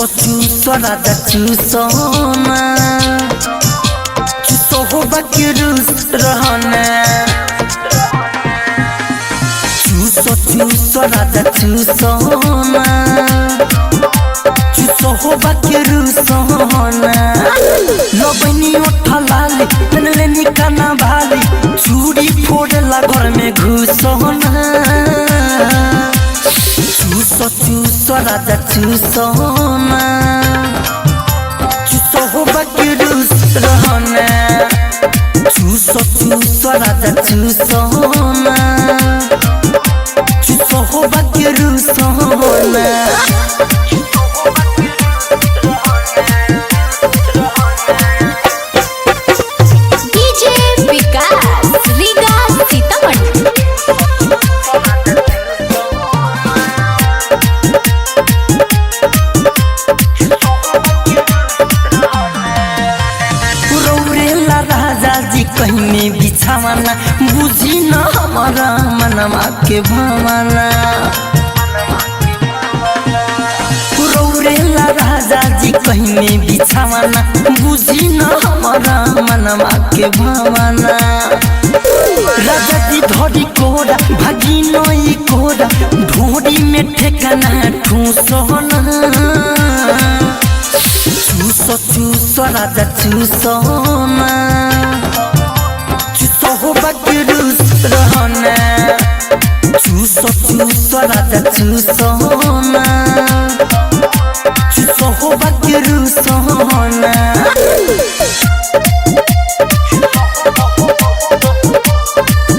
चूसो राजा चूसो ना चूसो हो बाकी रूस रहना चूसो राजा चूसो ना चूसो हो बाकी रूस रहना लबनी उठा लाली लेनी काना भाली चूड़ी फोड़ला घर में घुसो ना चूसो राजा चूसो ना चूसो हो बाकी रूस रहना चूसो राजा चूसो ना चूसो हो बाकी रूस रहना डीजे विकास रीगा सीतामढ़ी कहीं में बिछावाना बुझी न हमारा मनमा के भावना रौरेला राजा जी कहीं में बिछावाना बुझी न हमारा मनमा के भावना राजा जी धोरी कोरा भागी नई कोरा ढोरी में ठेकाना ठूसो ना चूसो राजा चूसो ना चूसो हो बाकी रूस रहना चूसो राजा चूसो ना चूसो हो बाकी रूस रहना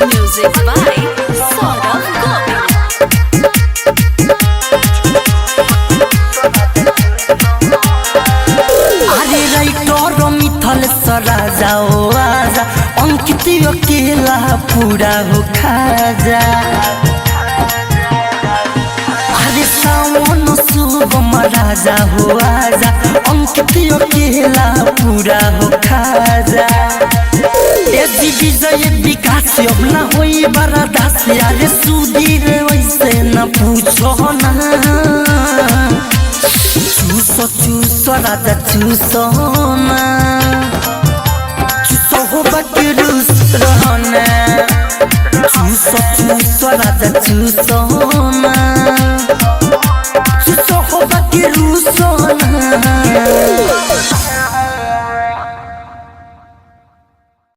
म्यूजिक बाय सौरभ गोविल अरे राइटर मिथल राजा ओ आजा अंकित अकेला पूरा हो खाजा अरे सावन सुगम राजा हो आजा अंकित अकेला पूरा हो खाजा यदि विजय विकास अब न होई बड़ा दास अरे सुधीर वैसे न पूछो ना चूसो राजा चूसो ना चूसो हो बाकी रूस रहना चूसो राजा चूसो ना